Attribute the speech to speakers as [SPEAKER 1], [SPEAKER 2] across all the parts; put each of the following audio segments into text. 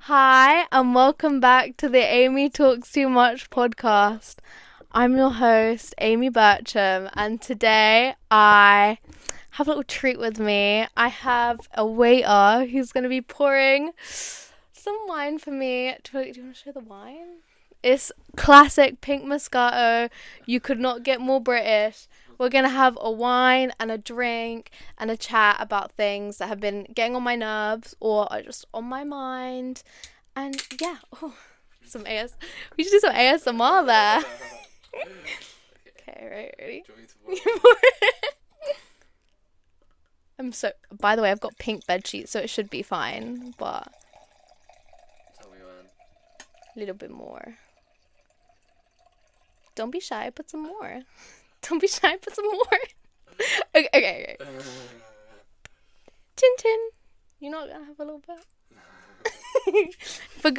[SPEAKER 1] Hi, and welcome back to the Aimee Talks Too Much podcast. I'm your host, Aimee Bertram, and today I have a little treat with me. I have a waiter who's going to be pouring some wine for me. Do you want to show the wine? It's classic pink Moscato. You could not get more British. We're going to have a wine and a drink and a chat about things that have been getting on my nerves or are just on my mind. And yeah, some we should do some ASMR there. Okay, right, ready? By the way, I've got pink bed sheets, so it should be fine, but
[SPEAKER 2] Tell me when.
[SPEAKER 1] a little bit more. Don't be shy, put some more. Don't be shy, put some more. Okay. Chin chin. You're not gonna have a little bit?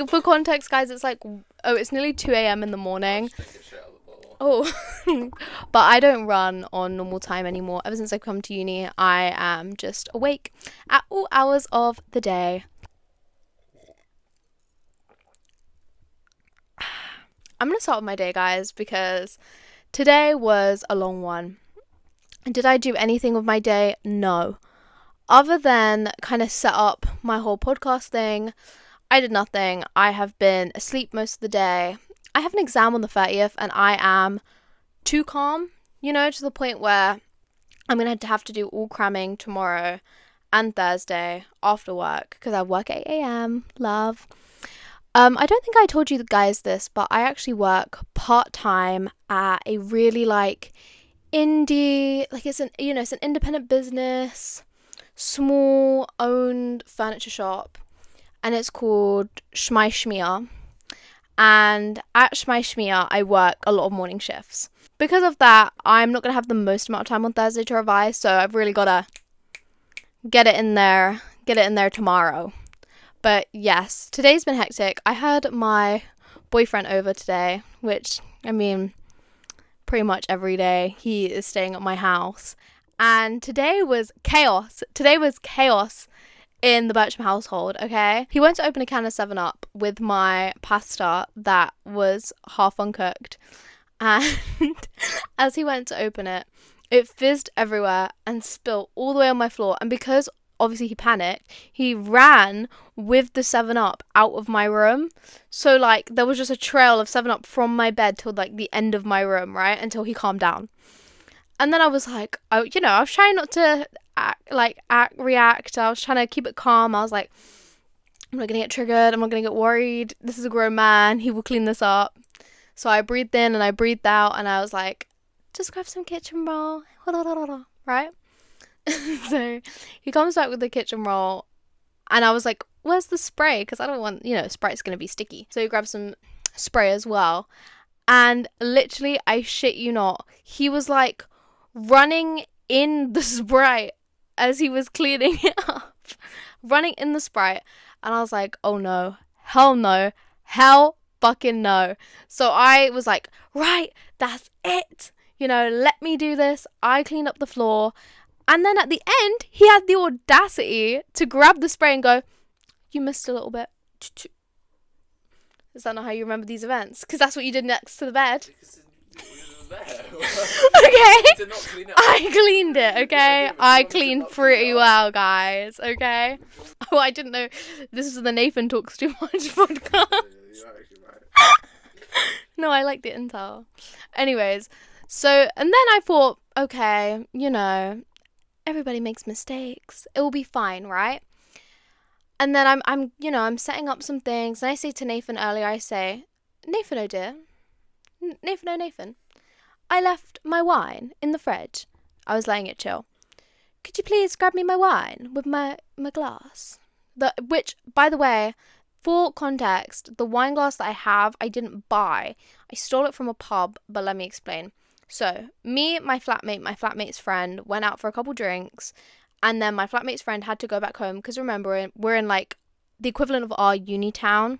[SPEAKER 1] For context, guys, it's like, it's nearly 2 a.m. in the morning. Oh, but I don't run on normal time anymore. Ever since I've come to uni, I am just awake at all hours of the day. I'm gonna start with my day, guys, because today was a long one. Did I do anything with my day? No. Other than kind of set up my whole podcast thing, I did nothing. I have been asleep most of the day. I have an exam on the 30th and I am too calm, to the point where I'm going to have to do all cramming tomorrow and Thursday after work because I work at 8 a.m. Love. I don't think I told you guys this, but I actually work part-time at a really indie, it's an independent business, small owned furniture shop, and it's called Shmia. And at Shmia, I work a lot of morning shifts. Because of that, I'm not going to have the most amount of time on Thursday to revise, so I've really got to get it in there tomorrow. But yes, today's been hectic. I had my boyfriend over today, which, pretty much every day he is staying at my house. And today was chaos. In the Bertram household, okay? He went to open a can of 7-Up with my pasta that was half uncooked. And as he went to open it, it fizzed everywhere and spilled all the way on my floor. And because obviously he panicked, he ran with the 7-Up out of my room. So there was just a trail of 7-Up from my bed till the end of my room, right? Until he calmed down. And then I was like, I was trying not to react. I was trying to keep it calm. I was like, I'm not going to get triggered. I'm not going to get worried. This is a grown man. He will clean this up. So I breathed in and I breathed out and I was like, just grab some kitchen roll. Right? So he comes back with the kitchen roll and I was like, where's the spray? Because I don't want, Sprite's going to be sticky. So he grabbed some spray as well. And literally, I shit you not, he was running in the Sprite as he was cleaning it up. Running in the Sprite. And I was like, oh no. Hell no. Hell fucking no. So I was like, right, that's it. Let me do this. I cleaned up the floor. And then at the end, he had the audacity to grab the spray and go, you missed a little bit. Is that not how you remember these events? Because that's what you did next to the bed.
[SPEAKER 2] There.
[SPEAKER 1] Okay. I cleaned it, okay? I cleaned pretty well, guys, okay? Oh, I didn't know this is the Nathan Talks Too Much podcast.
[SPEAKER 2] You're actually right.
[SPEAKER 1] No, I like the intel. Anyways, and then I thought, okay, everybody makes mistakes. It will be fine, right? And then I'm setting up some things, and I say to Nathan earlier, I say, Nathan, oh dear. Nathan. I left my wine in the fridge. I was letting it chill. Could you please grab me my wine with my glass? Which, by the way, for context, the wine glass that I have, I didn't buy. I stole it from a pub, but let me explain. So, me, my flatmate's friend, went out for a couple drinks, and then my flatmate's friend had to go back home, because remember, we're in the equivalent of our uni town,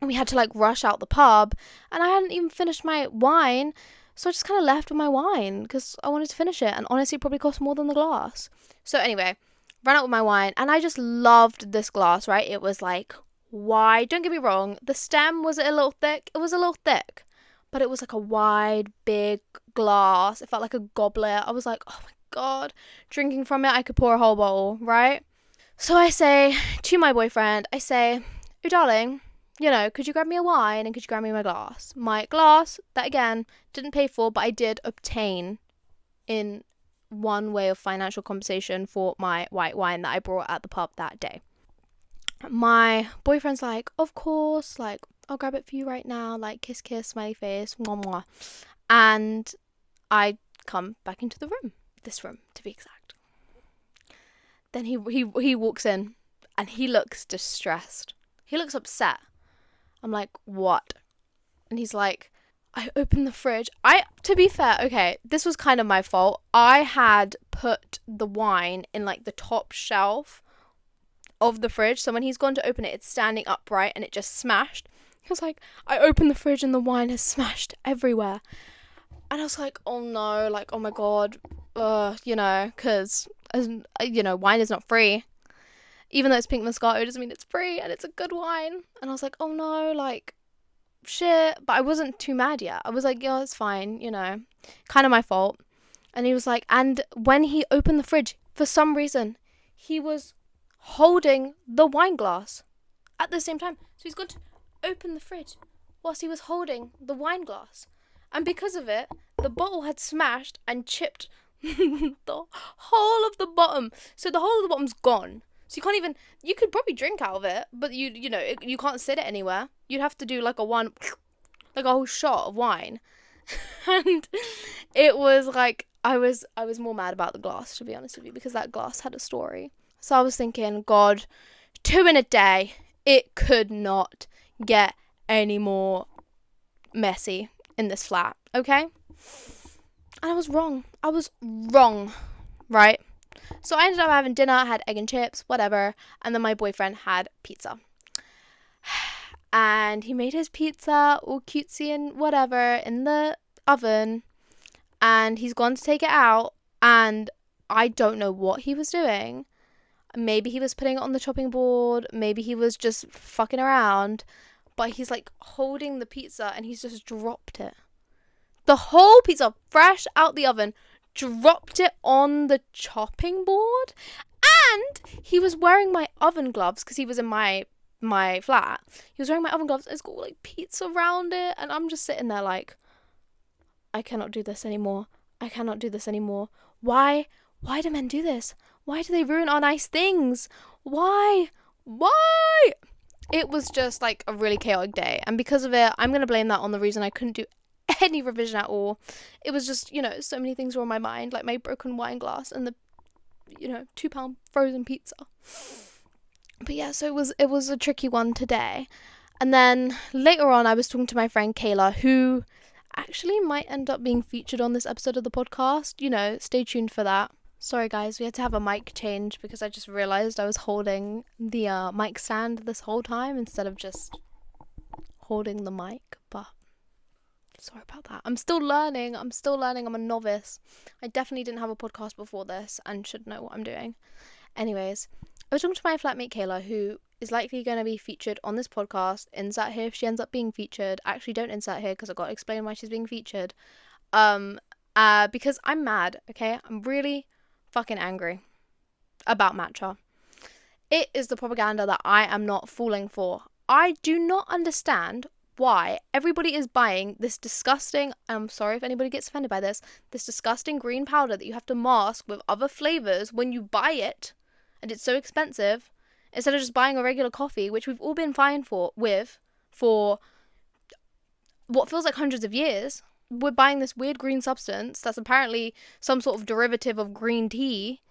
[SPEAKER 1] and we had to rush out the pub, and I hadn't even finished my wine. So I just kind of left with my wine because I wanted to finish it. And honestly, it probably cost more than the glass. So anyway, ran out with my wine. And I just loved this glass, right? It was why. Don't get me wrong, the stem was a little thick. It was a little thick, but it was like a wide, big glass. It felt like a goblet. I was like, oh my God, drinking from it, I could pour a whole bottle, right? So I say to my boyfriend, oh darling, could you grab me a wine and could you grab me my glass? My glass, that again, didn't pay for, but I did obtain in one way of financial compensation for my white wine that I brought at the pub that day. My boyfriend's like, of course, like, I'll grab it for you right now, like, kiss, kiss, smiley face, mwah, mwah. And I come back into the room, this room, to be exact. Then he walks in, and he looks distressed. He looks upset. I'm like, what? And he's like, I opened the fridge. To be fair, okay, this was kind of my fault. I had put the wine in, like, the top shelf of the fridge, so when he's gone to open it, it's standing upright and it just smashed. He was like, I opened the fridge and the wine has smashed everywhere. And I was like, oh no, like, oh my God, because, wine is not free. Even though it's pink Moscato, it doesn't mean it's free, and it's a good wine. And I was like, oh no, like, shit. But I wasn't too mad yet. I was like, yeah, it's fine, kind of my fault. And he was like, and when he opened the fridge, for some reason, he was holding the wine glass at the same time. So he's going to open the fridge whilst he was holding the wine glass. And because of it, the bottle had smashed and chipped the whole of the bottom. So the whole of the bottom's gone. So you could probably drink out of it, but you can't sit it anywhere. You'd have to do like a whole shot of wine. And it was like, I was more mad about the glass, to be honest with you, because that glass had a story. So I was thinking, God, 2 in a day, it could not get any more messy in this flat, okay? And I was wrong, right? So I ended up having dinner, I had egg and chips, whatever, and then my boyfriend had pizza. And he made his pizza all cutesy and whatever in the oven, and he's gone to take it out, and I don't know what he was doing. Maybe he was putting it on the chopping board, maybe he was just fucking around, but he's like holding the pizza and he's just dropped it. The whole pizza, fresh out the oven, dropped it on the chopping board. And he was wearing my oven gloves because he was in my flat. He was wearing my oven gloves and it's got like pizza around it, and I'm just sitting there like, I cannot do this anymore. Why do men do this? Why do they ruin our nice things? Why? It was just like a really chaotic day, and because of it, I'm gonna blame that on the reason I couldn't do any revision at all. It was just, so many things were on my mind, like my broken wine glass and the, £2 frozen pizza. But yeah, so it was a tricky one today. And then later on, I was talking to my friend Kayla, who actually might end up being featured on this episode of the podcast. Stay tuned for that. Sorry guys, we had to have a mic change because I just realised I was holding the mic stand this whole time instead of just holding the mic, but sorry about that. I'm still learning, I'm a novice. I definitely didn't have a podcast before this and should know what I'm doing. Anyways, I was talking to my flatmate Kayla, who is likely going to be featured on this podcast. Insert here if she ends up being featured. Actually, don't insert here because I've got to explain why she's being featured. Because I'm mad, okay? I'm really fucking angry about matcha. It is the propaganda that I am not falling for. I do not understand why everybody is buying this disgusting, I'm sorry if anybody gets offended by this disgusting green powder that you have to mask with other flavors when you buy it, and it's so expensive, instead of just buying a regular coffee, which we've all been fine for what feels like hundreds of years. We're buying this weird green substance that's apparently some sort of derivative of green tea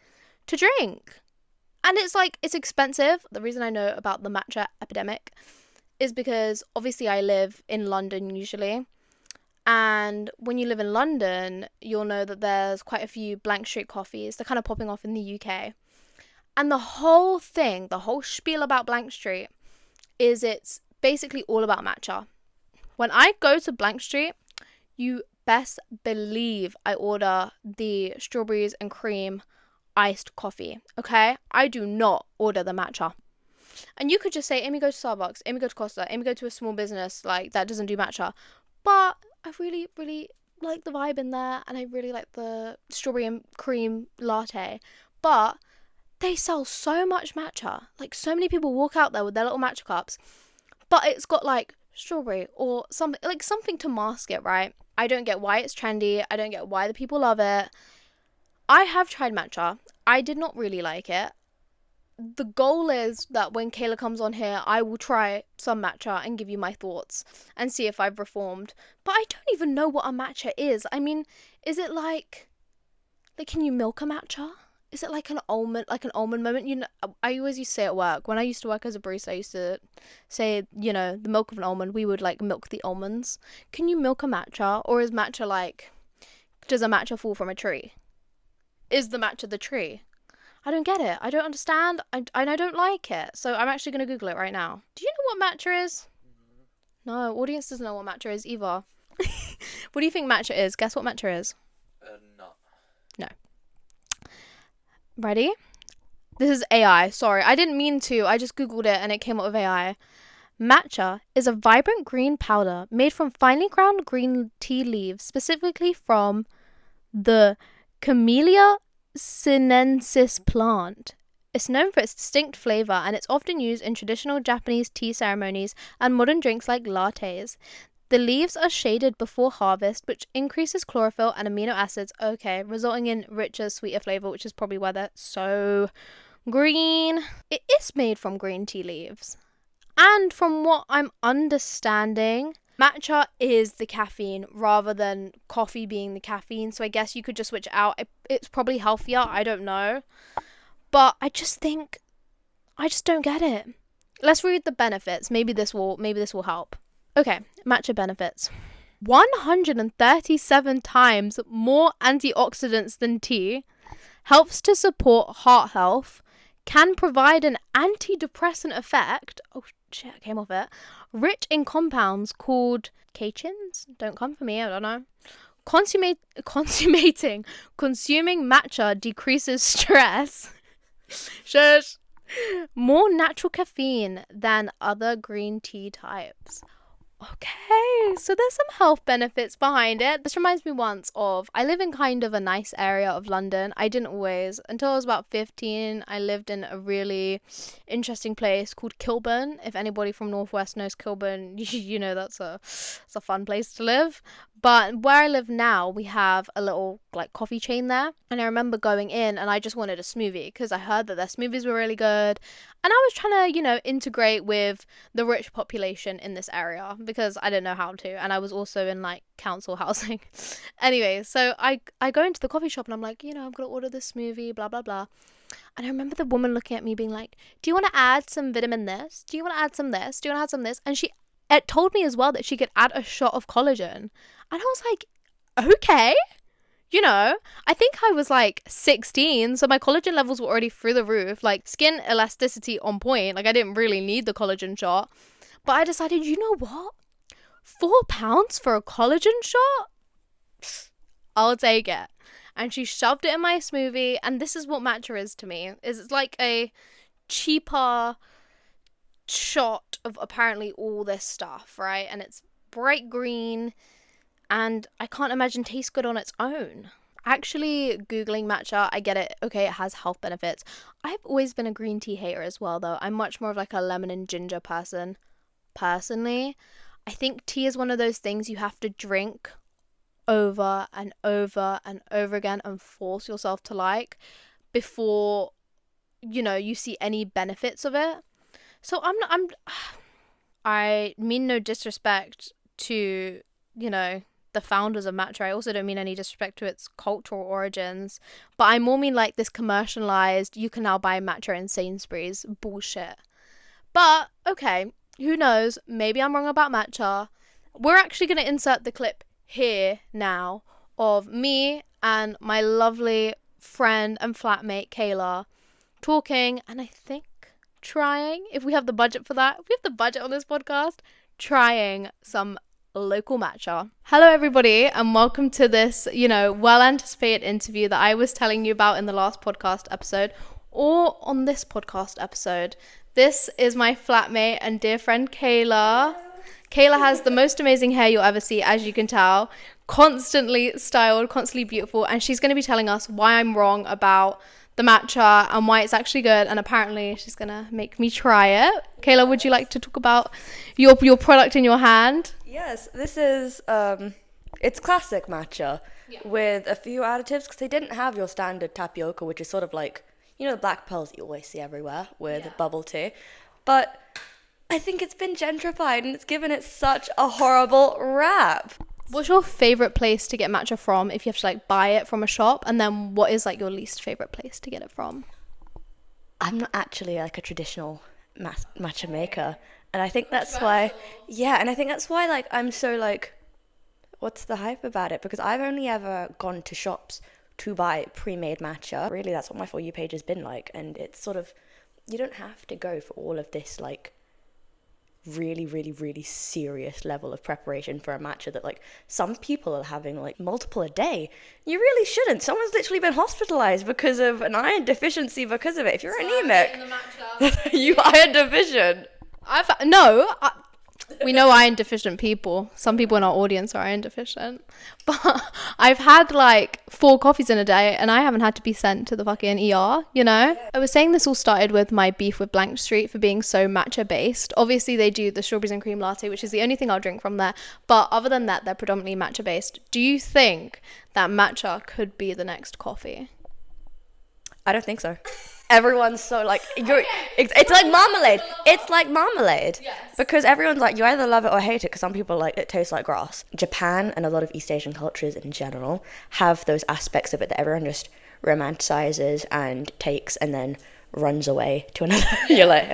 [SPEAKER 1] to drink. And it's like, it's expensive. The reason I know about the matcha epidemic is because obviously I live in London usually. And when you live in London, you'll know that there's quite a few blank street coffees. They're kind of popping off in the UK. And the whole spiel about Blank Street is it's basically all about matcha. When I go to Blank Street, you best believe I order the strawberries and cream iced coffee, okay? I do not order the matcha. And you could just say, Aimee, go to Starbucks, Aimee, go to Costa, Aimee, go to a small business like that doesn't do matcha. But I really, really like the vibe in there, and I really like the strawberry and cream latte. But they sell so much matcha. Like, so many people walk out there with their little matcha cups, but it's got like strawberry or something, like something to mask it, right? I don't get why it's trendy. I don't get why the people love it. I have tried matcha. I did not really like it. The goal is that when Kayla comes on here, I will try some matcha and give you my thoughts and see if I've reformed. But I don't even know what a matcha is. I mean, is it like can you milk a matcha? Is it like an almond moment? You know, I always used to say at work, when I used to work as a barista, I used to say, you know, the milk of an almond, we would like milk the almonds. Can you milk a matcha? Or is matcha like, does a matcha fall from a tree? Is the matcha the tree? I don't get it. I don't understand. And I don't like it. So I'm actually going to Google it right now. Do you know what matcha is? No, audience doesn't know what matcha is either. What do you think matcha is? Guess what matcha is?
[SPEAKER 2] No.
[SPEAKER 1] No. Ready? This is AI. Sorry, I didn't mean to. I just Googled it and it came up with AI. Matcha is a vibrant green powder made from finely ground green tea leaves, specifically from the Camellia sinensis plant. It's known for its distinct flavor, and it's often used in traditional Japanese tea ceremonies and modern drinks like lattes. The leaves are shaded before harvest, which increases chlorophyll and amino acids, resulting in richer, sweeter flavor, which is probably why they're so green. It is made from green tea leaves. And from what I'm understanding, matcha is the caffeine rather than coffee being the caffeine. So I guess you could just switch it out. It's probably healthier. I don't know. But I just don't get it. Let's read the benefits. Maybe this will help. Okay, matcha benefits. 137 times more antioxidants than tea. Helps to support heart health. Can provide an antidepressant effect. Oh shit, I came off it. Rich in compounds called catechins. Don't come for me, I don't know. Consuming matcha decreases stress. Shush. More natural caffeine than other green tea types. Okay, so there's some health benefits behind it. This reminds me once of, I live in kind of a nice area of London. I didn't always, until I was about 15, I lived in a really interesting place called Kilburn. If anybody from Northwest knows Kilburn, you know it's a fun place to live. But where I live now, we have a little like coffee chain there. And I remember going in and I just wanted a smoothie because I heard that their smoothies were really good. And I was trying to, integrate with the rich population in this area because I didn't know how to. And I was also in like council housing. Anyway, so I go into the coffee shop and I'm like, I'm going to order this smoothie, blah, blah, blah. And I remember the woman looking at me being like, do you want to add some vitamin this? Do you want to add some this? Do you want to add some this? And it told me as well that she could add a shot of collagen. And I was like, okay. I think I was like 16, so my collagen levels were already through the roof, like skin elasticity on point. Like I didn't really need the collagen shot. But I decided, you know what? £4 for a collagen shot? I'll take it. And she shoved it in my smoothie, and this is what matcha is to me. It's like a cheaper shot of apparently all this stuff, right? And it's bright green, and I can't imagine tastes good on its own. Actually, Googling matcha, I get it. Okay, it has health benefits. I've always been a green tea hater as well, though. I'm much more of like a lemon and ginger person. Personally, I think tea is one of those things you have to drink over and over and over again and force yourself to like before, you see any benefits of it. So I mean no disrespect to, the founders of matcha. I also don't mean any disrespect to its cultural origins, but I more mean like this commercialized, you can now buy matcha in Sainsbury's bullshit. But, okay, who knows? Maybe I'm wrong about matcha. We're actually going to insert the clip here now of me and my lovely friend and flatmate, Kayla, talking, and I think trying, if we have the budget for that, if we have the budget on this podcast, trying some local matcha. Hello everybody, and welcome to this, well anticipated interview that I was telling you about in the last podcast episode, or on this podcast episode. This is my flatmate and dear friend Kayla. Kayla has the most amazing hair you'll ever see, as you can tell. Constantly styled, constantly beautiful. And she's going to be telling us why I'm wrong about the matcha and why it's actually good. And apparently she's going to make me try it. Kayla, would you like to talk about your product in your hand?
[SPEAKER 3] Yes, this is, it's classic matcha with a few additives because they didn't have your standard tapioca, which is sort of like, you know, the black pearls you always see everywhere with bubble tea. But I think it's been gentrified and it's given it such a horrible rap.
[SPEAKER 1] What's your favorite place to get matcha from if you have to like buy it from a shop? And then what is like your least favorite place to get it from?
[SPEAKER 3] I'm not actually like a traditional matcha maker. And I think that's why, and I think that's why like I'm so like, what's the hype about it? Because I've only ever gone to shops to buy pre-made matcha. Really, that's what my For You page has been like. And it's sort of, you don't have to go for all of this like really, really, really serious level of preparation for a matcha that like some people are having like multiple a day. You really shouldn't. Someone's literally been hospitalized because of an iron deficiency because of it. If you're anemic, you iron deficient.
[SPEAKER 1] We know iron deficient people. Some people in our audience are iron deficient. But I've had like 4 coffees in a day and I haven't had to be sent to the fucking ER, you know? I was saying this all started with my beef with Blank Street for being so matcha based. Obviously they do the strawberries and cream latte, which is the only thing I'll drink from there. But other than that, they're predominantly matcha based. Do you think that matcha could be the next coffee?
[SPEAKER 3] I don't think so. Everyone's so like it's like marmalade. It's like marmalade. Yes. Because everyone's like, you either love it or hate it, because some people like it tastes like grass. Japan and a lot of East Asian cultures in general have those aspects of it that everyone just romanticizes and takes and then runs away to another you're like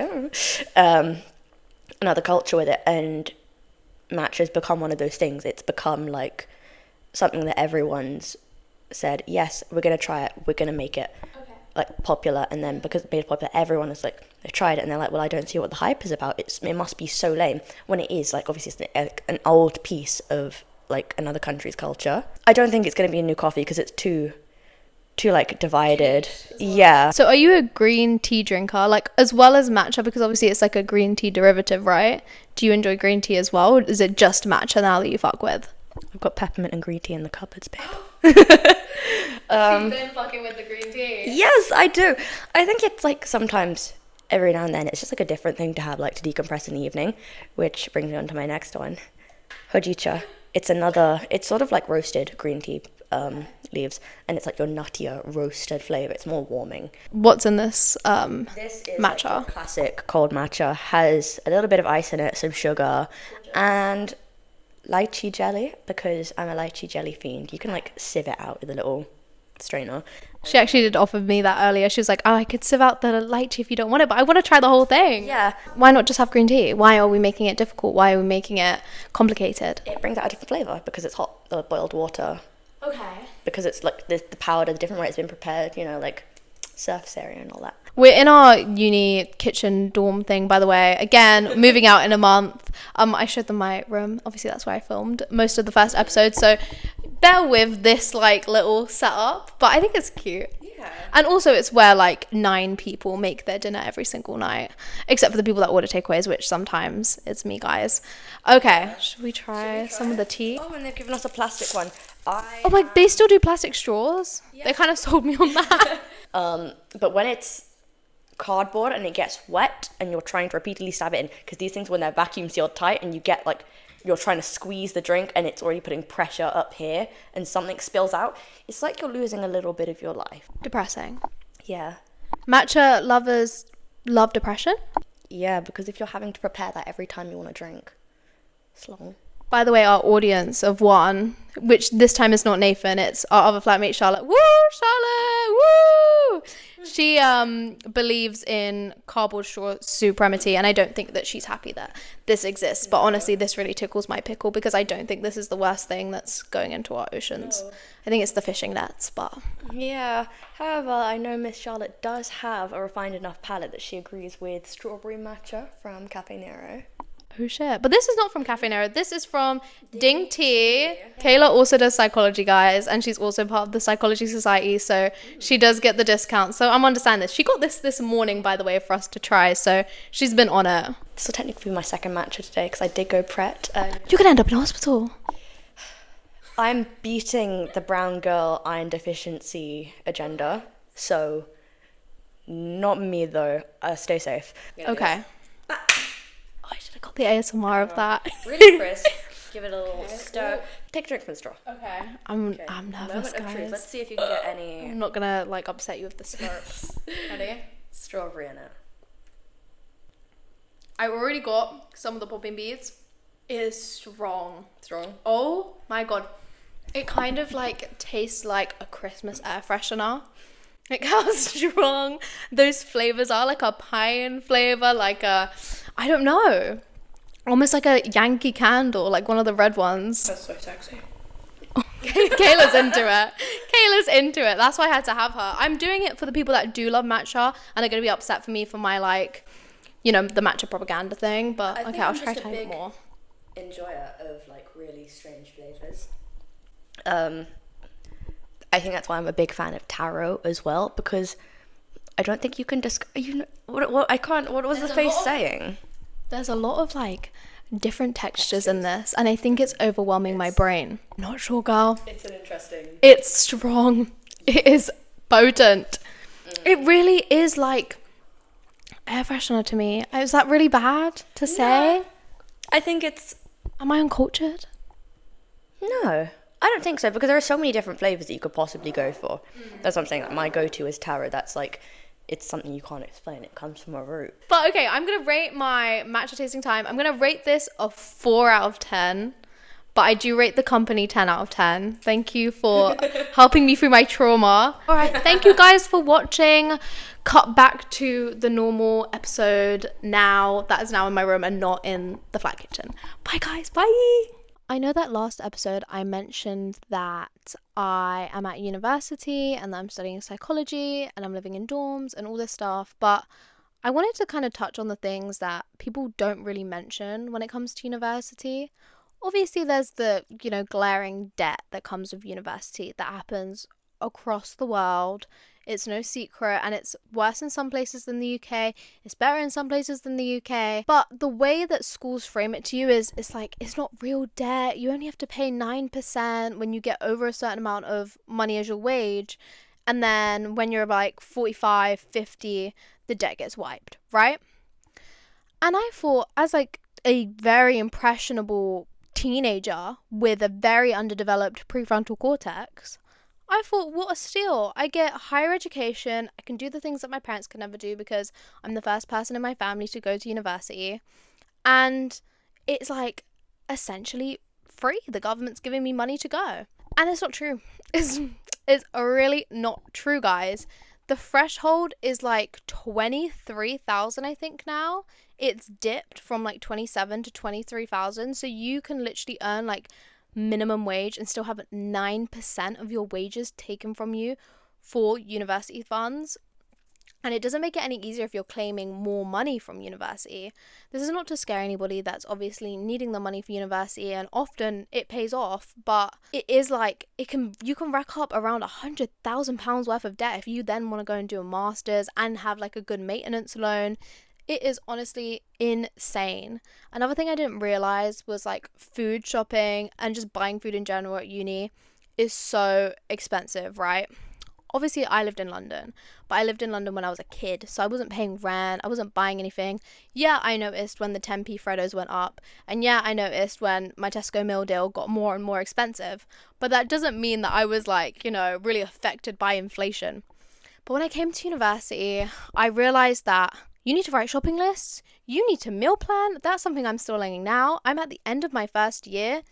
[SPEAKER 3] another culture with it. And matcha's become one of those things. It's become like something that everyone's said, yes, we're gonna try it, we're gonna make it like popular. And then because it made it popular, everyone is like, they've tried it and they're like, well, I don't see what the hype is about. It must be so lame, when it is like obviously it's an old piece of like another country's culture. I don't think it's going to be a new coffee because it's too like divided. Yeah.
[SPEAKER 1] So are you a green tea drinker, like as well as matcha, because obviously it's like a green tea derivative, right? Do you enjoy green tea as well, or is it just matcha now that you fuck with?
[SPEAKER 3] I've got peppermint and green tea in the cupboards, babe.
[SPEAKER 1] You've been fucking with the green tea.
[SPEAKER 3] Yes, I do. I think it's like sometimes every now and then it's just like a different thing to have, like to decompress in the evening, which brings me on to my next one. Hojicha. It's sort of like roasted green tea leaves, and it's like your nuttier roasted flavor. It's more warming.
[SPEAKER 1] What's in this
[SPEAKER 3] This is
[SPEAKER 1] matcha?
[SPEAKER 3] Like classic cold matcha. Has a little bit of ice in it, some sugar, and lychee jelly, because I'm a lychee jelly fiend. You can like sieve it out with a little strainer.
[SPEAKER 1] She actually did offer me that earlier. She was like, oh, I could sieve out the lychee if you don't want it, but I want to try the whole thing.
[SPEAKER 3] Yeah.
[SPEAKER 1] Why not just have green tea? Why are we making it difficult? Why are we making it complicated?
[SPEAKER 3] It brings out a different flavour because it's hot, the boiled water.
[SPEAKER 1] Okay.
[SPEAKER 3] Because it's like the powder, the different way it's been prepared, you know, like surface area and all that.
[SPEAKER 1] We're in our uni kitchen dorm thing, by the way. Again, moving out in a month. I showed them my room. Obviously, that's where I filmed most of the first episode. So bear with this like little setup, but I think it's cute. Yeah. And also it's where like 9 people make their dinner every single night, except for the people that order takeaways, which sometimes it's me, guys. Okay, should we try some of the tea?
[SPEAKER 3] Oh, and they've given us a plastic one.
[SPEAKER 1] They still do plastic straws? Yeah. They kind of sold me on that.
[SPEAKER 3] But when it's cardboard and it gets wet and you're trying to repeatedly stab it in, because these things, when they're vacuum sealed tight and you get like, you're trying to squeeze the drink and it's already putting pressure up here and something spills out, it's like you're losing a little bit of your life.
[SPEAKER 1] Depressing.
[SPEAKER 3] Yeah.
[SPEAKER 1] Matcha lovers love depression?
[SPEAKER 3] Yeah, because if you're having to prepare that every time you want to drink, it's long.
[SPEAKER 1] By the way, our audience of 1, which this time is not Nathan, it's our other flatmate Charlotte. Woo, Charlotte! Woo! She believes in cardboard straw supremacy, and I don't think that she's happy that this exists. But honestly, this really tickles my pickle because I don't think this is the worst thing that's going into our oceans. No. I think it's the fishing nets, but...
[SPEAKER 3] Yeah. However, I know Miss Charlotte does have a refined enough palate that she agrees with strawberry matcha from Cafe Nero.
[SPEAKER 1] Oh shit. But this is not from Cafe Nero. This is from Ding Tea. Kayla also does psychology, guys, and she's also part of the Psychology Society, so she does get the discount. So I'm understanding this. She got this morning, by the way, for us to try, so she's been on it.
[SPEAKER 3] This will technically be my second matcha today because I did go Pret.
[SPEAKER 1] You're gonna end up in hospital.
[SPEAKER 3] I'm beating the brown girl iron deficiency agenda, so not me though. Stay safe.
[SPEAKER 1] Okay. Oh, I should have got the ASMR of that.
[SPEAKER 3] Really crisp. Give it a little stir. Take a drink from the straw.
[SPEAKER 1] Okay. I'm nervous,
[SPEAKER 3] Moment of truth.
[SPEAKER 1] guys.
[SPEAKER 3] Let's see if you can get any
[SPEAKER 1] I'm not gonna like upset you with the slurps. Ready?
[SPEAKER 3] strawberry in it.
[SPEAKER 1] I already got some of the popping beads. It is strong.
[SPEAKER 3] Strong.
[SPEAKER 1] Oh my god. It kind of like tastes like a Christmas air freshener. Like how strong those flavors are. Like a pine flavor, like a, I don't know, almost like a Yankee Candle, like one of the red ones.
[SPEAKER 3] That's so sexy.
[SPEAKER 1] Kayla's into it. Kayla's into it. That's why I had to have her. I'm doing it for the people that do love matcha and are going to be upset for me for my, like, you know, the matcha propaganda thing. But okay, I'll try to have more.
[SPEAKER 3] Enjoyer of like really strange flavors. I think that's why I'm a big fan of taro as well, because I don't think you can just what I can't. What was the face saying?
[SPEAKER 1] There's a lot of like different textures in this, and I think it's overwhelming my brain. Not sure, girl.
[SPEAKER 3] It's an interesting.
[SPEAKER 1] It's strong. It is potent. It really is like air freshener to me. Is that really bad to say?
[SPEAKER 3] I think it's.
[SPEAKER 1] Am I uncultured?
[SPEAKER 3] No, I don't think so, because there are so many different flavors that you could possibly go for. That's what I'm saying. Like, my go-to is taro. That's like, it's something you can't explain. It comes from a root.
[SPEAKER 1] But okay, I'm going to rate my matcha tasting time. I'm going to rate this a 4 out of 10. But I do rate the company 10 out of 10. Thank you for helping me through my trauma. All right, thank you guys for watching. Cut back to the normal episode now. That is now in my room and not in the flat kitchen. Bye guys, bye. I know that last episode I mentioned that I am at university and that I'm studying psychology and I'm living in dorms and all this stuff, but I wanted to kind of touch on the things that people don't really mention when it comes to university. Obviously, there's the, you know, glaring debt that comes with university that happens across the world. It's no secret, and it's worse in some places than the UK. It's better in some places than the UK. But the way that schools frame it to you is, it's like, it's not real debt. You only have to pay 9% when you get over a certain amount of money as your wage. And then when you're like 45, 50, the debt gets wiped, right? And I thought, as like a very impressionable teenager with a very underdeveloped prefrontal cortex, I thought, what a steal. I get higher education. I can do the things that my parents could never do because I'm the first person in my family to go to university. And it's like essentially free. The government's giving me money to go. And it's not true. It's really not true, guys. The threshold is like 23,000, I think now. It's dipped from like 27 to 23,000. So you can literally earn like minimum wage and still have 9% of your wages taken from you for university funds. And it doesn't make it any easier if you're claiming more money from university. This is not to scare anybody that's obviously needing the money for university, and often it pays off, but it is like you can rack up around £100,000 worth of debt if you then want to go and do a master's and have like a good maintenance loan. It is honestly insane. Another thing I didn't realize was like food shopping and just buying food in general at uni is so expensive, right? Obviously, I lived in London, but I lived in London when I was a kid, so I wasn't paying rent, I wasn't buying anything. Yeah, I noticed when the 10p Freddos went up, and yeah, I noticed when my Tesco meal deal got more and more expensive, but that doesn't mean that I was like, you know, really affected by inflation. But when I came to university, I realized that you need to write shopping lists, you need to meal plan. That's something I'm still learning now. I'm at the end of my first year,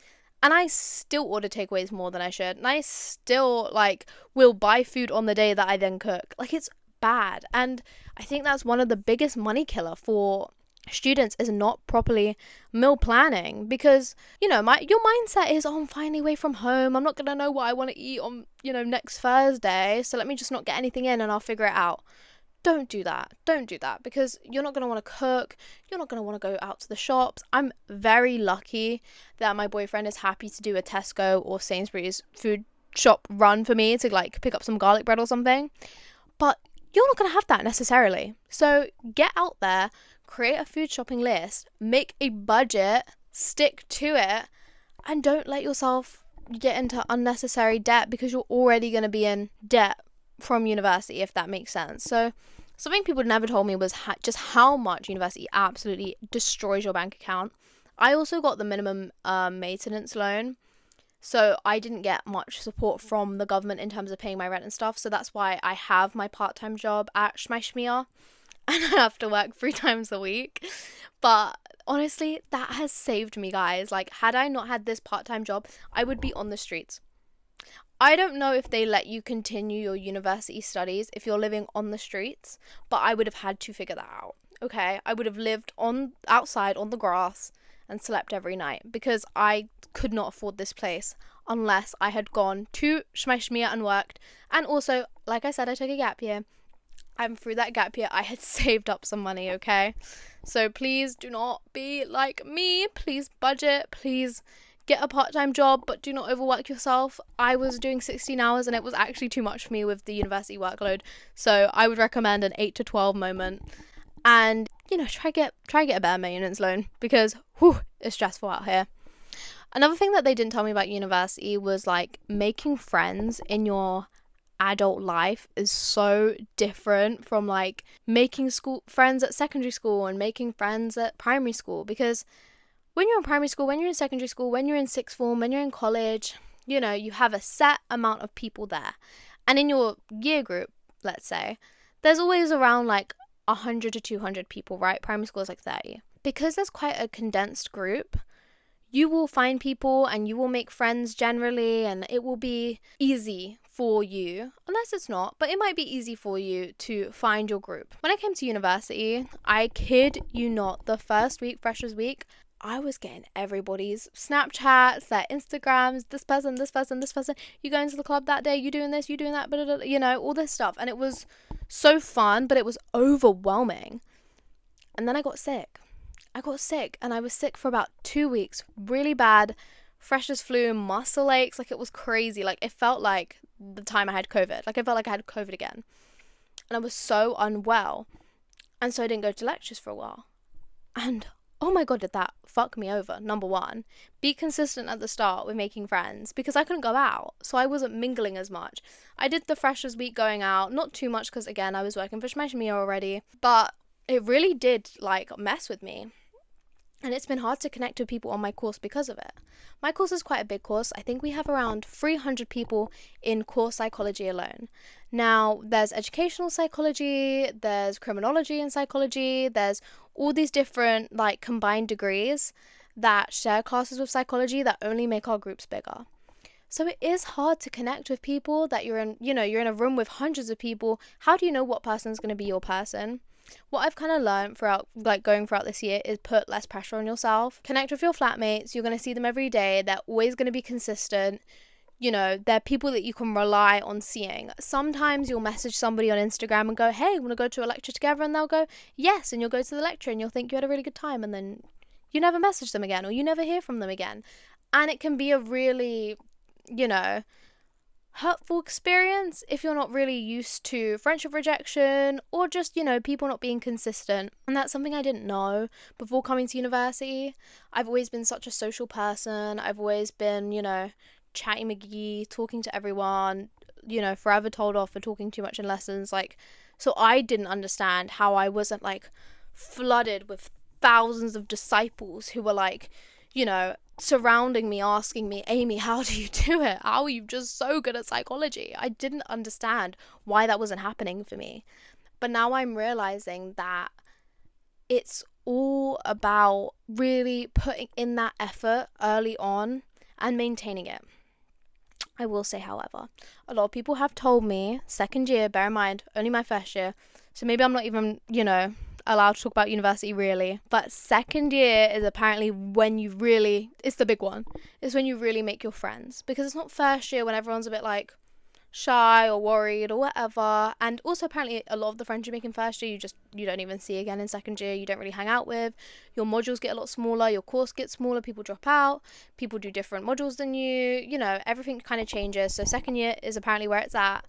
[SPEAKER 1] and I still order takeaways more than I should. And I still, like, will buy food on the day that I then cook. Like, it's bad. And I think that's one of the biggest money killer for students is not properly meal planning. Because, you know, your mindset is, oh, I'm finally away from home. I'm not going to know what I want to eat on, you know, next Thursday. So let me just not get anything in and I'll figure it out. don't do that. Don't do that, because you're not going to want to cook. You're not going to want to go out to the shops. I'm very lucky that my boyfriend is happy to do a Tesco or Sainsbury's food shop run for me to like pick up some garlic bread or something. But you're not going to have that necessarily. So get out there, create a food shopping list, make a budget, stick to it, and don't let yourself get into unnecessary debt, because you're already going to be in debt from university, if that makes sense. So something people never told me was just how much university absolutely destroys your bank account. I also got the minimum maintenance loan, so I didn't get much support from the government in terms of paying my rent and stuff. So that's why I have my part-time job at Schmeishmia, and I have to work 3 times a week. But honestly, that has saved me, guys. Like, had I not had this part-time job, I would be on the streets. I don't know if they let you continue your university studies if you're living on the streets, but I would have had to figure that out. Okay, I would have lived outside on the grass and slept every night, because I could not afford this place unless I had gone to Schmeishmia and worked. And also, like I said, I took a gap year, and through that gap year I had saved up some money. Okay, so please do not be like me. Please budget. Please get a part-time job, but do not overwork yourself. I was doing 16 hours and it was actually too much for me with the university workload. So I would recommend an 8 to 12 moment, and try get a better maintenance loan, because it's stressful out here. Another thing that they didn't tell me about university was like making friends in your adult life is so different from like making school friends at secondary school and making friends at primary school. Because when you're in primary school, when you're in secondary school, when you're in sixth form, when you're in college, you have a set amount of people there. And in your year group, let's say, there's always around like 100 to 200 people, right? Primary school is like 30. Because there's quite a condensed group, you will find people and you will make friends generally, and it will be easy for you, unless it's not, but it might be easy for you to find your group. When I came to university, I kid you not, the first week, freshers week, I was getting everybody's Snapchats, their Instagrams, this person, you going to the club that day, you doing this, you doing that, blah, blah, blah, all this stuff. And it was so fun, but it was overwhelming. And then I got sick, and I was sick for about 2 weeks, really bad, freshers flu, muscle aches, like it was crazy. Like it felt like the time I had COVID, like I felt like I had COVID again. And I was so unwell. And so I didn't go to lectures for a while. And oh my god, did that fuck me over. Number one, be consistent at the start with making friends, because I couldn't go out, so I wasn't mingling as much. I did the freshers week going out, not too much, because again, I was working for Schmeishmia already, but it really did like mess with me. And it's been hard to connect with people on my course because of it. My course is quite a big course. I think we have around 300 people in core psychology alone. Now, there's educational psychology, there's criminology and psychology, there's all these different like combined degrees that share classes with psychology that only make our groups bigger. So it is hard to connect with people that you're in a room with hundreds of people. How do you know what person's going to be your person? What I've kind of learned going throughout this year is put less pressure on yourself. Connect with your flatmates. You're going to see them every day. They're always going to be consistent. They're people that you can rely on seeing. Sometimes you'll message somebody on Instagram and go, hey, want to go to a lecture together? And they'll go, yes. And you'll go to the lecture and you'll think you had a really good time. And then you never message them again, or you never hear from them again. And it can be a really, hurtful experience if you're not really used to friendship rejection, or just people not being consistent. And that's something I didn't know before coming to university. I've always been such a social person. I've always been chatty McGee, talking to everyone, forever told off for talking too much in lessons. So I didn't understand how I wasn't flooded with thousands of disciples who were surrounding me, asking me, Aimee, how do you do it? How are you just so good at psychology? I didn't understand why that wasn't happening for me. But now I'm realizing that it's all about really putting in that effort early on and maintaining it. I will say, however, a lot of people have told me, second year, bear in mind, only my first year, so maybe I'm not even, allowed to talk about university really, but second year is apparently when it's the big one. It's when you really make your friends, because it's not first year when everyone's a bit shy or worried or whatever. And also apparently a lot of the friends you make in first year you don't even see again in second year. You don't really hang out with. Your modules get a lot smaller, your course gets smaller, people drop out, people do different modules than you, everything kind of changes. So second year is apparently where it's at,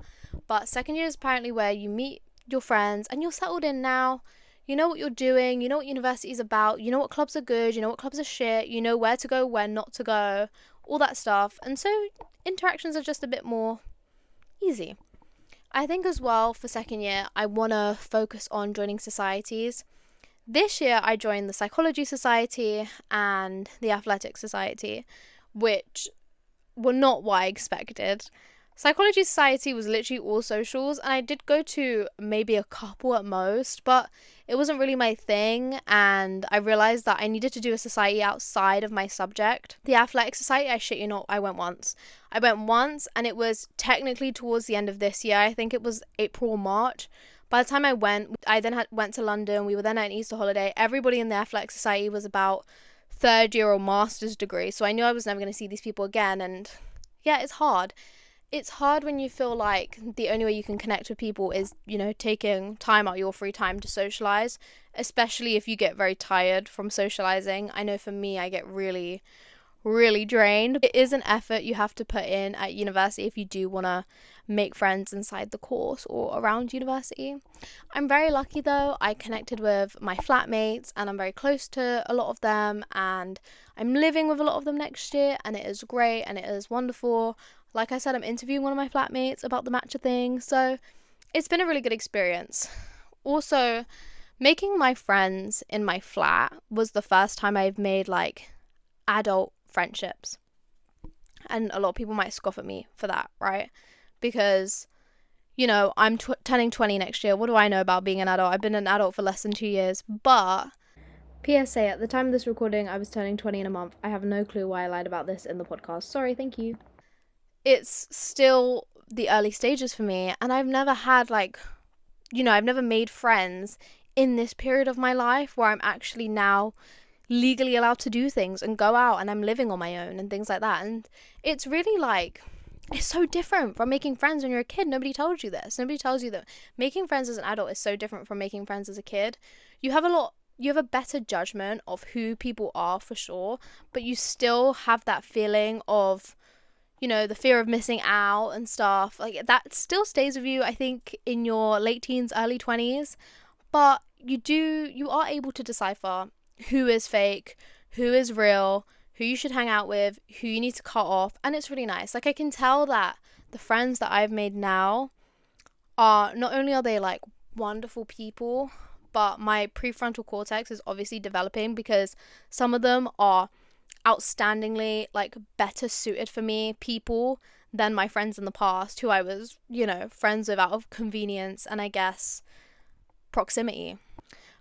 [SPEAKER 1] but second year is apparently where you meet your friends and you're settled in now. You know what you're doing, you know what university is about, you know what clubs are good, you know what clubs are shit, you know where to go, where not to go, all that stuff. And so interactions are just a bit more easy. I think as well for second year, I want to focus on joining societies. This year, I joined the Psychology Society and the Athletic Society, which were not what I expected. Psychology Society was literally all socials, and I did go to maybe a couple at most, but it wasn't really my thing, and I realised that I needed to do a society outside of my subject. The Athletic Society, I shit you not, I went once. And it was technically towards the end of this year. I think it was April or March. By the time I went, went to London. We were then at an Easter holiday. Everybody in the Athletic Society was about third year or master's degree, so I knew I was never going to see these people again, and yeah, it's hard. It's hard when you feel like the only way you can connect with people is, taking time out of your free time to socialize, especially if you get very tired from socializing. I know for me, I get really, really drained. It is an effort you have to put in at university if you do want to make friends inside the course or around university. I'm very lucky though. I connected with my flatmates and I'm very close to a lot of them, and I'm living with a lot of them next year, and it is great and it is wonderful. Like I said, I'm interviewing one of my flatmates about the matcha thing, so it's been a really good experience. Also, making my friends in my flat was the first time I've made adult friendships. And a lot of people might scoff at me for that, right? Because, I'm turning 20 next year. What do I know about being an adult? I've been an adult for less than 2 years. But PSA, at the time of this recording, I was turning 20 in a month. I have no clue why I lied about this in the podcast. Sorry, thank you. It's still the early stages for me, and I've never had I've never made friends in this period of my life where I'm actually now legally allowed to do things and go out and I'm living on my own and things like that. And it's really it's so different from making friends when you're a kid. Nobody told you this. Nobody tells you that making friends as an adult is so different from making friends as a kid. You have a better judgment of who people are for sure, but you still have that feeling of the fear of missing out and stuff. That still stays with you, I think, in your late teens, early 20s. But you are able to decipher who is fake, who is real, who you should hang out with, who you need to cut off. And it's really nice. I can tell that the friends that I've made now are, not only are they wonderful people, but my prefrontal cortex is obviously developing, because some of them are outstandingly better suited for me people than my friends in the past who I was friends with out of convenience and I guess proximity.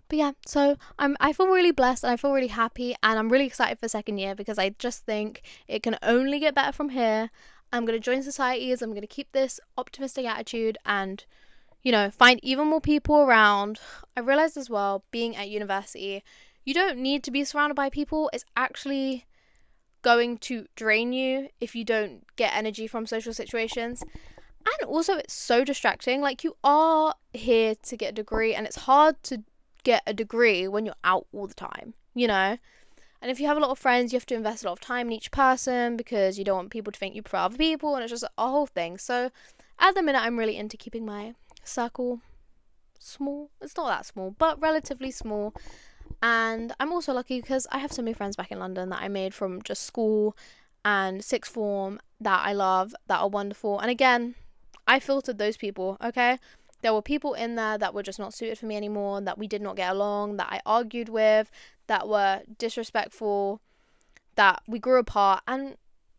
[SPEAKER 1] But yeah, so I feel really blessed and I feel really happy, and I'm really excited for second year because I just think it can only get better from here. I'm going to join societies, I'm going to keep this optimistic attitude and find even more people around. I realized as well, being at university, you don't need to be surrounded by people. It's actually going to drain you if you don't get energy from social situations. And also it's so distracting. You are here to get a degree, and it's hard to get a degree when you're out all the time, And if you have a lot of friends, you have to invest a lot of time in each person because you don't want people to think you prefer other people, and it's just a whole thing. So at the minute, I'm really into keeping my circle small. It's not that small, but relatively small. And I'm also lucky because I have so many friends back in London that I made from just school and sixth form that I love, that are wonderful. And again, I filtered those people, okay? There were people in there that were just not suited for me anymore, that we did not get along, that I argued with, that were disrespectful, that we grew apart. And,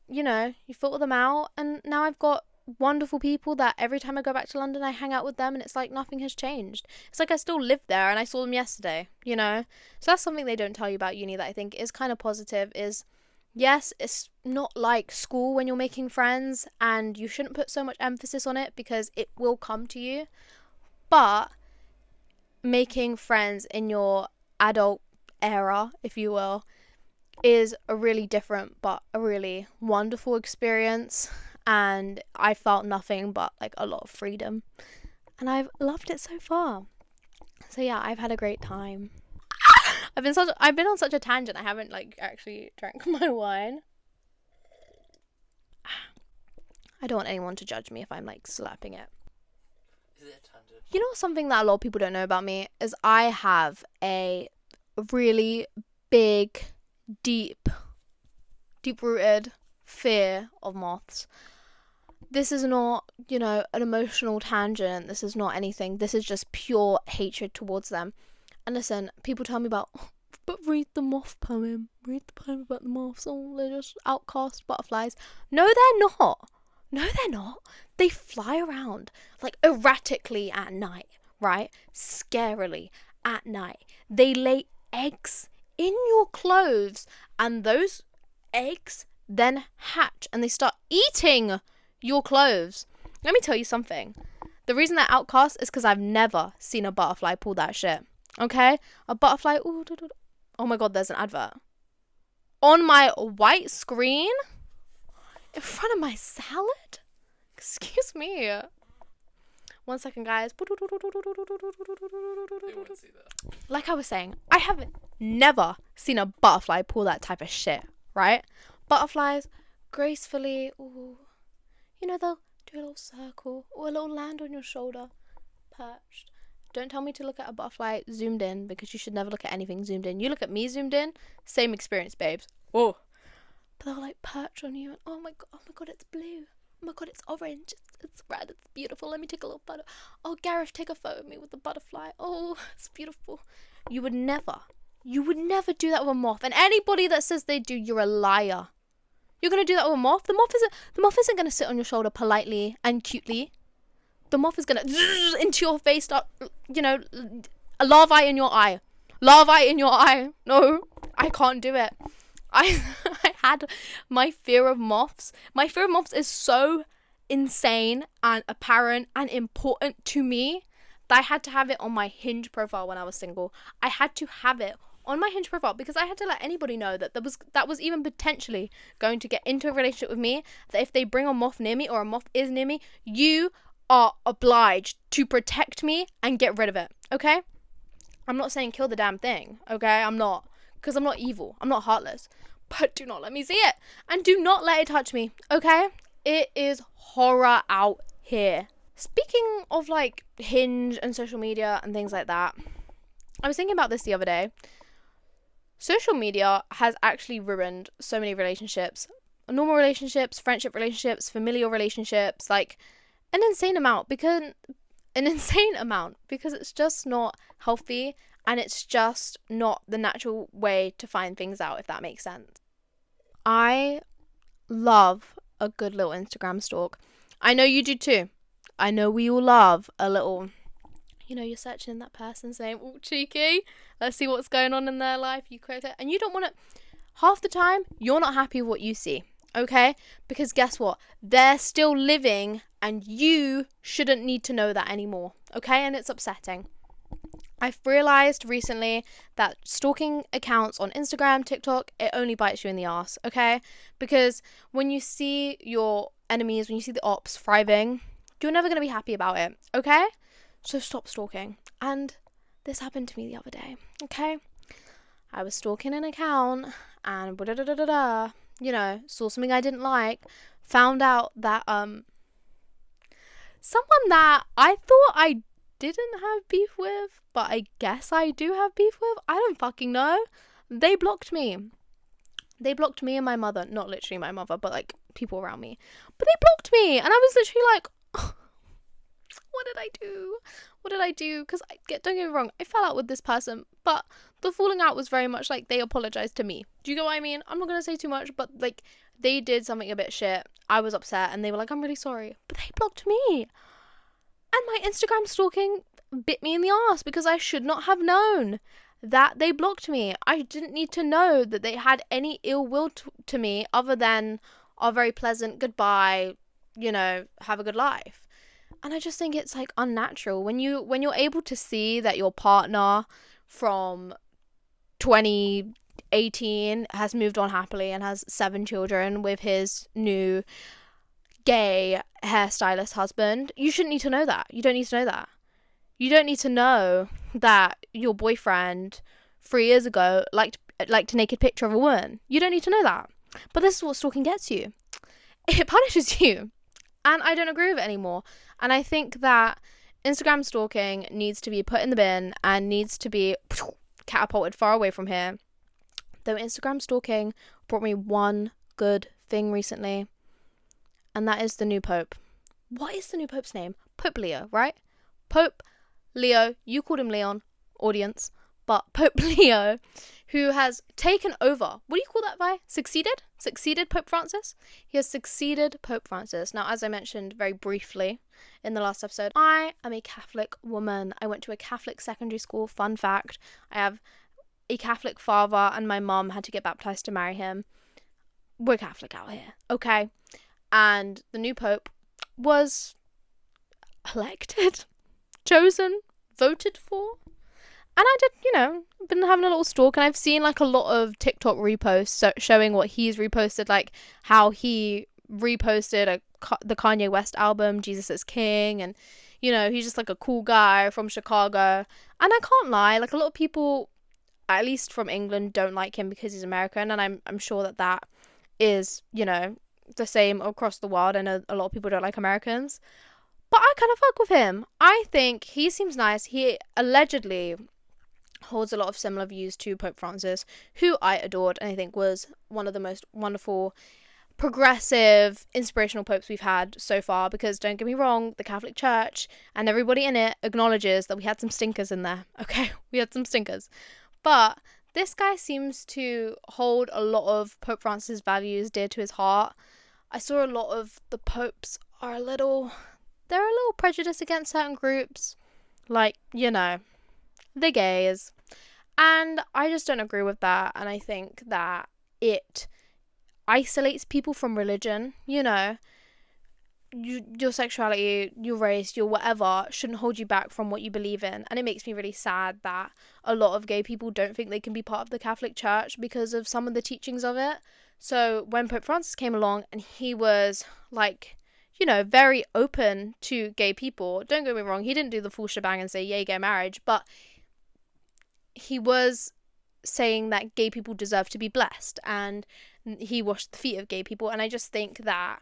[SPEAKER 1] you filter them out. And now I've got wonderful people that every time I go back to London, I hang out with them, and it's nothing has changed. It's I still live there and I saw them yesterday, So that's something they don't tell you about uni that I think is kind of positive, is yes, it's not like school when you're making friends, and you shouldn't put so much emphasis on it because it will come to you. But making friends in your adult era, if you will, is a really different but a really wonderful experience. and I felt nothing but like a lot of freedom, and I've loved it so far. So yeah, I've had a great time. I've been on such a tangent. I haven't like actually drank my wine. I don't want anyone to judge me if I'm like slapping it.
[SPEAKER 2] Is it a tangent?
[SPEAKER 1] You know, something that a lot of people don't know about me is I have a really big, deep-rooted fear of moths. This is not, you know, an emotional tangent. This is not anything. This is just pure hatred towards them. And listen, people tell me about, oh, but read the moth poem. Read the poem about the moths. Oh, they're just outcast butterflies. No, they're not. No, they're not. They fly around like erratically at night, right? Scarily at night. They lay eggs in your clothes, and those eggs then hatch and they start eating your clothes. Let me tell you something. The reason they're outcast is because I've never seen a butterfly pull that shit. Okay? A butterfly. Ooh, oh my god, there's an advert. On my white screen? In front of my salad? Excuse me. 1 second, guys.
[SPEAKER 2] They won't see that.
[SPEAKER 1] Like I was saying, I have never seen a butterfly pull that type of shit, right? Butterflies gracefully, ooh, you know, they'll do a little circle or a little land on your shoulder, perched. Don't tell me to look at a butterfly zoomed in, because you should never look at anything zoomed in. You look at me zoomed in, same experience, babes. Oh. But they'll like perch on you and oh my god, it's blue. Oh my god, it's orange. It's red. It's beautiful. Let me take a little photo. Oh, Gareth, take a photo of me with the butterfly. Oh, it's beautiful. You would never do that with a moth. And anybody that says they do, you're a liar. You're gonna do that with a moth? The moth isn't gonna sit on your shoulder politely and cutely. The moth is gonna into your face, start, you know, a larvae in your eye. Larvae in your eye. No, I can't do it. I had my fear of moths. My fear of moths is so insane and apparent and important to me that I had to have it on my Hinge profile when I was single. I had to have it on my Hinge profile because I had to let anybody know that that was even potentially going to get into a relationship with me, that if they bring a moth near me or a moth is near me, you are obliged to protect me and get rid of it, okay? I'm not saying kill the damn thing, okay? I'm not. Because I'm not evil. I'm not heartless. But do not let me see it. And do not let it touch me, okay? It is horror out here. Speaking of like Hinge and social media and things like that, I was thinking about this the other day. Social media has actually ruined so many relationships. Normal relationships, friendship relationships, familial relationships, like an insane amount because it's just not healthy and it's just not the natural way to find things out, if that makes sense. I love a good little Instagram stalk. I know you do too. I know we all love a little, you know, you're searching that person's name, oh, cheeky, let's see what's going on in their life, you quote it, and you don't want to, half the time, you're not happy with what you see, okay? Because guess what? They're still living and you shouldn't need to know that anymore, okay? And it's upsetting. I've realised recently that stalking accounts on Instagram, TikTok, it only bites you in the arse, okay? Because when you see your enemies, when you see the ops thriving, you're never going to be happy about it, okay? So stop stalking. And this happened to me the other day, okay? I was stalking an account and you know, saw something I didn't like, found out that someone that I thought I didn't have beef with, but I guess I do have beef with, I don't fucking know. They blocked me. They blocked me and my mother, not literally my mother, but like people around me. But they blocked me and I was literally like, oh, what did I do? What did I do? Because don't get me wrong, I fell out with this person, but the falling out was very much like they apologized to me. Do you get what I mean? I'm not going to say too much, but like they did something a bit shit. I was upset and they were like, I'm really sorry. But they blocked me. And my Instagram stalking bit me in the arse because I should not have known that they blocked me. I didn't need to know that they had any ill will to me other than a very pleasant goodbye, you know, have a good life. And I just think it's like unnatural when you're able to see that your partner from 2018 has moved on happily and has 7 children with his new gay hairstylist husband. You shouldn't need to know that. You don't need to know that. You don't need to know that your boyfriend 3 years ago liked a naked picture of a woman. You don't need to know that. But this is what stalking gets you. It punishes you. And I don't agree with it anymore. And I think that Instagram stalking needs to be put in the bin and needs to be catapulted far away from here. Though Instagram stalking brought me one good thing recently, and that is the new Pope. What is the new Pope's name? Pope Leo, right? Pope Leo, you called him Leon, audience, but Pope Leo, who has taken over. What do you call that, Vi? Succeeded? Succeeded Pope Francis? He has succeeded Pope Francis. Now, as I mentioned very briefly in the last episode, I am a Catholic woman. I went to a Catholic secondary school. Fun fact, I have a Catholic father and my mum had to get baptized to marry him. We're Catholic out here, okay? And the new Pope was elected, chosen, voted for. And I did, been having a little stalk, and I've seen like a lot of TikTok reposts showing what he's reposted, like how he reposted the Kanye West album, Jesus is King, and, he's just like a cool guy from Chicago. And I can't lie, like a lot of people, at least from England, don't like him because he's American, and I'm sure that is, the same across the world. I know a lot of people don't like Americans, but I kind of fuck with him. I think he seems nice. He allegedly holds a lot of similar views to Pope Francis, who I adored and I think was one of the most wonderful, progressive, inspirational popes we've had so far, because don't get me wrong, the Catholic Church and everybody in it acknowledges that we had some stinkers in there. Okay, we had some stinkers. But this guy seems to hold a lot of Pope Francis' values dear to his heart. I saw a lot of the popes are a little prejudiced against certain groups, like, the gays. And I just don't agree with that. And I think that it isolates people from religion. Your sexuality, your race, your whatever shouldn't hold you back from what you believe in. And it makes me really sad that a lot of gay people don't think they can be part of the Catholic Church because of some of the teachings of it. So when Pope Francis came along and he was like, very open to gay people, don't get me wrong, he didn't do the full shebang and say yay gay marriage, but he was saying that gay people deserve to be blessed, and he washed the feet of gay people. And I just think that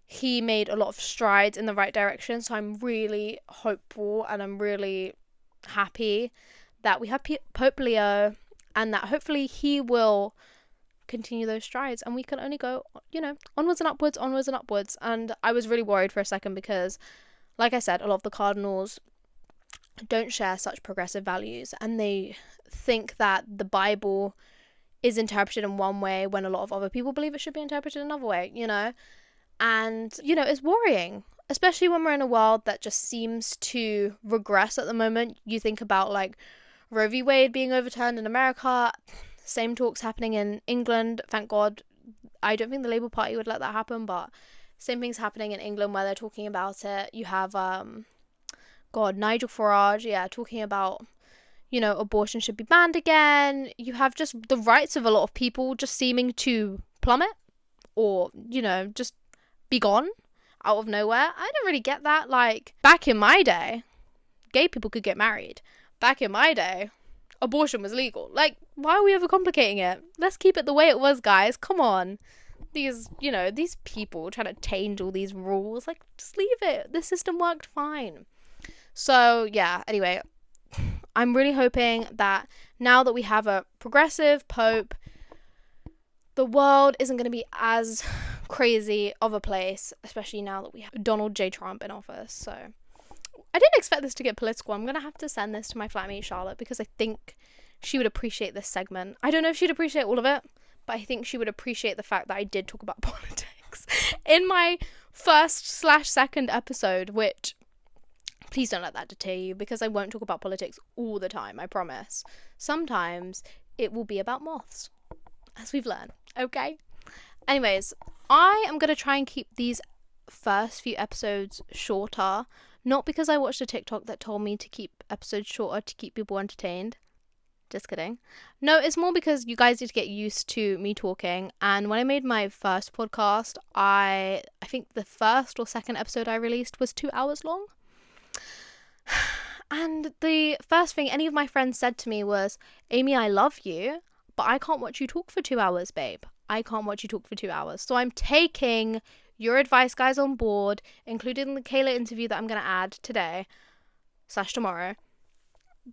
[SPEAKER 1] he made a lot of strides in the right direction. So I'm really hopeful and I'm really happy that we have Pope Leo, and that hopefully he will continue those strides and we can only go, onwards and upwards. And I was really worried for a second because, like I said, a lot of the cardinals don't share such progressive values, and they think that the Bible is interpreted in one way when a lot of other people believe it should be interpreted another way, and it's worrying, especially when we're in a world that just seems to regress at the moment. You think about like Roe v. Wade being overturned in America, same talks happening in England, thank God. I don't think the Labour Party would let that happen, but same things happening in England where they're talking about it. You have Nigel Farage, talking about, abortion should be banned again. You have just the rights of a lot of people just seeming to plummet or, just be gone out of nowhere. I don't really get that. Like, back in my day, gay people could get married. Back in my day, abortion was legal. Like, why are we overcomplicating it? Let's keep it the way it was, guys. Come on. These people trying to change all these rules. Like, just leave it. The system worked fine. So, anyway, I'm really hoping that now that we have a progressive pope, the world isn't going to be as crazy of a place, especially now that we have Donald J. Trump in office. So, I didn't expect this to get political. I'm going to have to send this to my flatmate Charlotte because I think she would appreciate this segment. I don't know if she'd appreciate all of it, but I think she would appreciate the fact that I did talk about politics in my first/second episode, which... please don't let that deter you, because I won't talk about politics all the time, I promise. Sometimes it will be about moths, as we've learned, okay? Anyways, I am going to try and keep these first few episodes shorter, not because I watched a TikTok that told me to keep episodes shorter to keep people entertained. Just kidding. No, it's more because you guys need to get used to me talking. And when I made my first podcast, I think the first or second episode I released was 2 hours long. And the first thing any of my friends said to me was, Aimee, I love you, but I can't watch you talk for 2 hours, babe. I can't watch you talk for 2 hours. So I'm taking your advice, guys, on board, including the Kayla interview that I'm going to add today / tomorrow.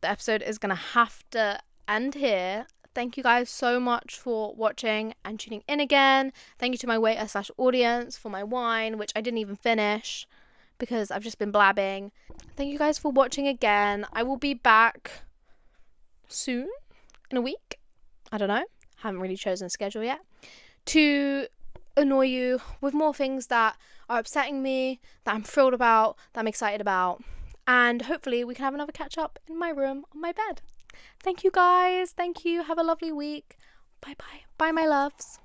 [SPEAKER 1] The episode is going to have to end here. Thank you guys so much for watching and tuning in again. Thank you to my waiter / audience for my wine, which I didn't even finish because I've just been blabbing. Thank you guys for watching again. I will be back soon, in a week. I don't know. Haven't really chosen a schedule yet. To annoy you with more things that are upsetting me, that I'm thrilled about, that I'm excited about. And hopefully we can have another catch up in my room on my bed. Thank you guys. Thank you. Have a lovely week. Bye bye. Bye, my loves.